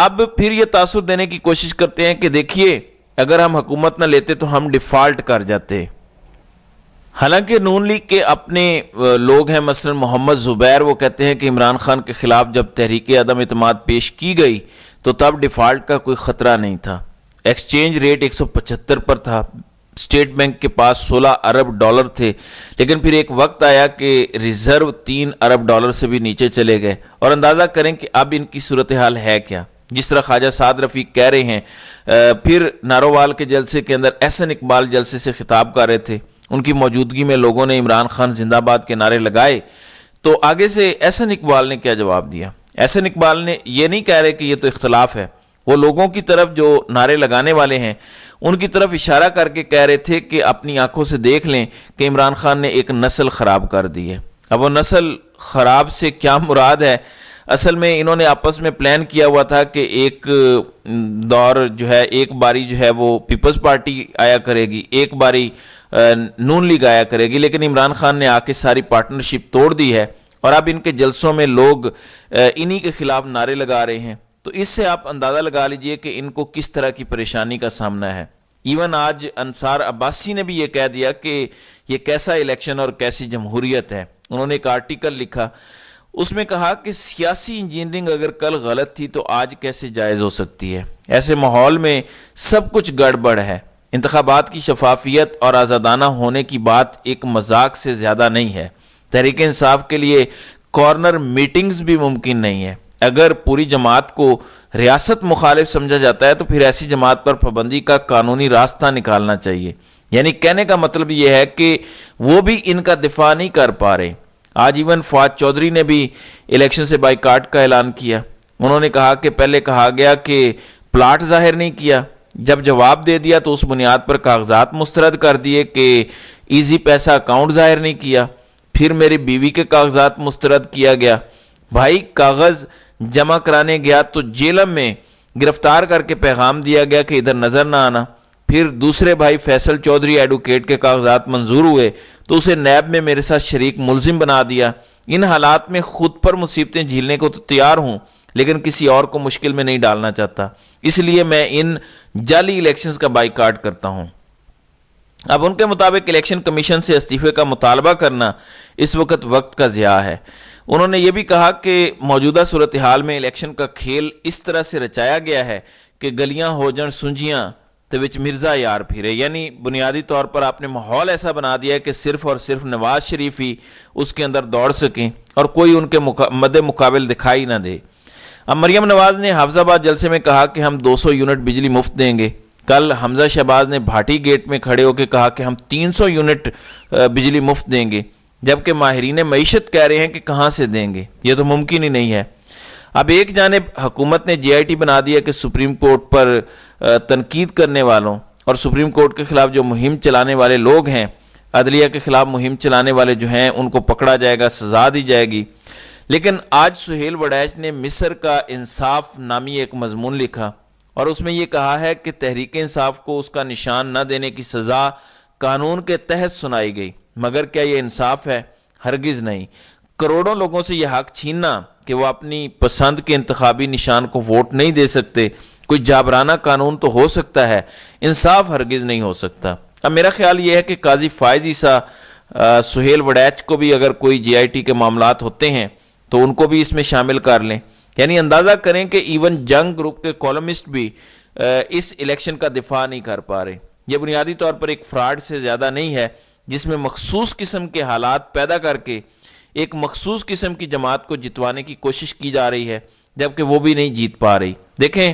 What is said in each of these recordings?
اب پھر یہ تاثر دینے کی کوشش کرتے ہیں کہ دیکھیے اگر ہم حکومت نہ لیتے تو ہم ڈیفالٹ کر جاتے. حالانکہ نون لیگ کے اپنے لوگ ہیں، مثلا محمد زبیر، وہ کہتے ہیں کہ عمران خان کے خلاف جب تحریک عدم اعتماد پیش کی گئی تو تب ڈیفالٹ کا کوئی خطرہ نہیں تھا. ایکسچینج ریٹ 175 پر تھا، اسٹیٹ بینک کے پاس 16 ارب ڈالر تھے، لیکن پھر ایک وقت آیا کہ ریزرو 3 ارب ڈالر سے بھی نیچے چلے گئے. اور اندازہ کریں کہ اب ان کی صورتحال ہے کیا. جس طرح خواجہ سعد رفیق کہہ رہے ہیں، پھر نارووال کے جلسے کے اندر احسن اقبال جلسے سے خطاب کر رہے تھے، ان کی موجودگی میں لوگوں نے عمران خان زندہ باد کے نعرے لگائے، تو آگے سے احسن اقبال نے کیا جواب دیا؟ احسن اقبال نے یہ نہیں کہہ رہے کہ یہ تو اختلاف ہے، وہ لوگوں کی طرف جو نعرے لگانے والے ہیں ان کی طرف اشارہ کر کے کہہ رہے تھے کہ اپنی آنکھوں سے دیکھ لیں کہ عمران خان نے ایک نسل خراب کر دی ہے. اب وہ نسل خراب سے کیا مراد ہے؟ اصل میں انہوں نے آپس میں پلان کیا ہوا تھا کہ ایک دور جو ہے، ایک باری جو ہے وہ پیپلز پارٹی آیا کرے گی، ایک باری نون لیگ آیا کرے گی، لیکن عمران خان نے آ کے ساری پارٹنرشپ توڑ دی ہے اور اب ان کے جلسوں میں لوگ انہی کے خلاف نعرے لگا رہے ہیں. تو اس سے آپ اندازہ لگا لیجئے کہ ان کو کس طرح کی پریشانی کا سامنا ہے. ایون آج انصار عباسی نے بھی یہ کہہ دیا کہ یہ کیسا الیکشن اور کیسی جمہوریت ہے. انہوں نے ایک آرٹیکل لکھا، اس میں کہا کہ سیاسی انجینئرنگ اگر کل غلط تھی تو آج کیسے جائز ہو سکتی ہے. ایسے ماحول میں سب کچھ گڑبڑ ہے. انتخابات کی شفافیت اور آزادانہ ہونے کی بات ایک مذاق سے زیادہ نہیں ہے. تحریک انصاف کے لیے کارنر میٹنگز بھی ممکن نہیں ہے. اگر پوری جماعت کو ریاست مخالف سمجھا جاتا ہے تو پھر ایسی جماعت پر پابندی کا قانونی راستہ نکالنا چاہیے. یعنی کہنے کا مطلب یہ ہے کہ وہ بھی ان کا دفاع نہیں کر پا رہے. آج ایون فواد چودھری نے بھی الیکشن سے بائیکاٹ کا اعلان کیا. انہوں نے کہا کہ پہلے کہا گیا کہ پلاٹ ظاہر نہیں کیا، جب جواب دے دیا تو اس بنیاد پر کاغذات مسترد کر دیے کہ ایزی پیسہ اکاؤنٹ ظاہر نہیں کیا. پھر میری بیوی کے کاغذات مسترد کیا گیا. بھائی کاغذ جمع کرانے گیا تو جیلم میں گرفتار کر کے پیغام دیا گیا کہ ادھر نظر نہ آنا. پھر دوسرے بھائی فیصل چودھری ایڈوکیٹ کے کاغذات منظور ہوئے تو اسے نیب میں میرے ساتھ شریک ملزم بنا دیا. ان حالات میں خود پر مصیبتیں جھیلنے کو تو تیار ہوں لیکن کسی اور کو مشکل میں نہیں ڈالنا چاہتا، اس لیے میں ان جعلی الیکشنز کا بائیکاٹ کرتا ہوں. اب ان کے مطابق الیکشن کمیشن سے استعفے کا مطالبہ کرنا اس وقت کا ضیاع ہے. انہوں نے یہ بھی کہا کہ موجودہ صورتحال میں الیکشن کا کھیل اس طرح سے رچایا گیا ہے کہ گلیاں ہو جن سنجیاں تو وچ مرزا یار پھرے. یعنی بنیادی طور پر آپ نے ماحول ایسا بنا دیا ہے کہ صرف اور صرف نواز شریف ہی اس کے اندر دوڑ سکیں اور کوئی ان کے مد مقابل دکھائی نہ دے. اب مریم نواز نے حافظ آباد جلسے میں کہا کہ ہم 200 یونٹ بجلی مفت دیں گے. کل حمزہ شہباز نے بھاٹی گیٹ میں کھڑے ہو کے کہا کہ ہم 300 یونٹ بجلی مفت دیں گے، جبکہ ماہرین معیشت کہہ رہے ہیں کہ کہاں سے دیں گے، یہ تو ممکن ہی نہیں ہے. اب ایک جانب حکومت نے جے آئی ٹی بنا دیا کہ سپریم کورٹ پر تنقید کرنے والوں اور سپریم کورٹ کے خلاف جو مہم چلانے والے لوگ ہیں، عدلیہ کے خلاف مہم چلانے والے جو ہیں، ان کو پکڑا جائے گا، سزا دی جائے گی. لیکن آج سہیل وڑیچ نے مصر کا انصاف نامی ایک مضمون لکھا اور اس میں یہ کہا ہے کہ تحریک انصاف کو اس کا نشان نہ دینے کی سزا قانون کے تحت سنائی گئی. مگر کیا یہ انصاف ہے؟ ہرگز نہیں. کروڑوں لوگوں سے یہ حق چھیننا کہ وہ اپنی پسند کے انتخابی نشان کو ووٹ نہیں دے سکتے کوئی جابرانہ قانون تو ہو سکتا ہے، انصاف ہرگز نہیں ہو سکتا. اب میرا خیال یہ ہے کہ قاضی فائز عیسیٰ سہیل وڑیچ کو بھی اگر کوئی جے آئی ٹی کے معاملات ہوتے ہیں تو ان کو بھی اس میں شامل کر لیں. یعنی اندازہ کریں کہ ایون جنگ گروپ کے کالمسٹ بھی اس الیکشن کا دفاع نہیں کر پا رہے. یہ بنیادی طور پر ایک فراڈ سے زیادہ نہیں ہے جس میں مخصوص قسم کے حالات پیدا کر کے ایک مخصوص قسم کی جماعت کو جتوانے کی کوشش کی جا رہی ہے جبکہ وہ بھی نہیں جیت پا رہی. دیکھیں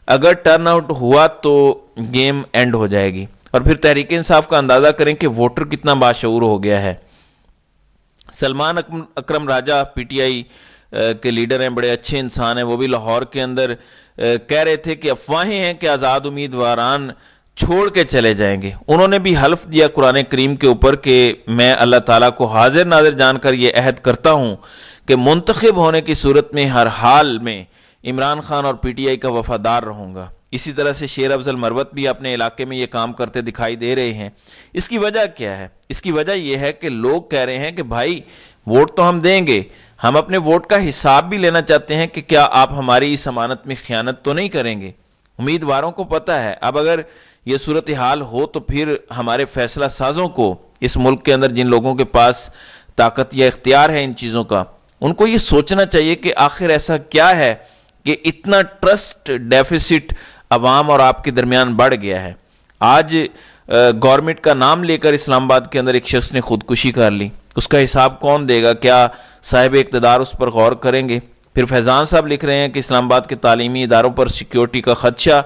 اگر ٹرن آؤٹ ہوا تو گیم اینڈ ہو جائے گی. اور پھر تحریک انصاف کا اندازہ کریں کہ ووٹر کتنا باشعور ہو گیا ہے. سلمان اکرم راجہ پی ٹی آئی کے لیڈر ہیں، بڑے اچھے انسان ہیں، وہ بھی لاہور کے اندر کہہ رہے تھے کہ افواہیں ہیں کہ آزاد امیدواران چھوڑ کے چلے جائیں گے. انہوں نے بھی حلف دیا قرآن کریم کے اوپر کہ میں اللہ تعالیٰ کو حاضر ناظر جان کر یہ عہد کرتا ہوں کہ منتخب ہونے کی صورت میں ہر حال میں عمران خان اور پی ٹی آئی کا وفادار رہوں گا. اسی طرح سے شیر افضل مروت بھی اپنے علاقے میں یہ کام کرتے دکھائی دے رہے ہیں. اس کی وجہ کیا ہے؟ اس کی وجہ یہ ہے کہ لوگ کہہ رہے ہیں کہ بھائی ووٹ تو ہم دیں گے ہم اپنے ووٹ کا حساب بھی لینا چاہتے ہیں کہ کیا آپ ہماری اس امانت میں خیانت تو نہیں کریں گے۔ امیدواروں کو پتہ ہے اب اگر یہ صورتحال ہو تو پھر ہمارے فیصلہ سازوں کو اس ملک کے اندر جن لوگوں کے پاس طاقت یا اختیار ہے ان چیزوں کا، ان کو یہ سوچنا چاہیے کہ آخر ایسا کیا ہے کہ اتنا ٹرسٹ ڈیفیسٹ عوام اور آپ کے درمیان بڑھ گیا ہے۔ آج گورنمنٹ کا نام لے کر اسلام آباد کے اندر ایک شخص نے خودکشی کر لی، اس کا حساب کون دے گا؟ کیا صاحب اقتدار اس پر غور کریں گے؟ پھر فیضان صاحب لکھ رہے ہیں کہ اسلام آباد کے تعلیمی اداروں پر سیکیورٹی کا خدشہ،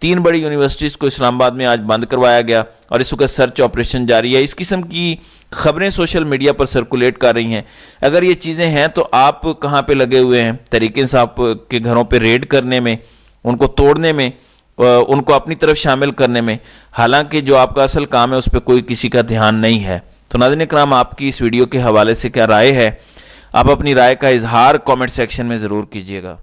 3 بڑی یونیورسٹیز کو اسلام آباد میں آج بند کروایا گیا اور اس وقت سرچ آپریشن جاری ہے۔ اس قسم کی خبریں سوشل میڈیا پر سرکولیٹ کر رہی ہیں۔ اگر یہ چیزیں ہیں تو آپ کہاں پہ لگے ہوئے ہیں؟ تحریک انصاف کے گھروں پہ ریڈ کرنے میں، ان کو توڑنے میں، ان کو اپنی طرف شامل کرنے میں، حالانکہ جو آپ کا اصل کام ہے اس پہ کوئی کسی کا دھیان نہیں ہے۔ تو ناظرین کرام، آپ کی اس ویڈیو کے حوالے سے کیا رائے ہے؟ آپ اپنی رائے کا اظہار کامنٹ سیکشن میں ضرور کیجیے گا۔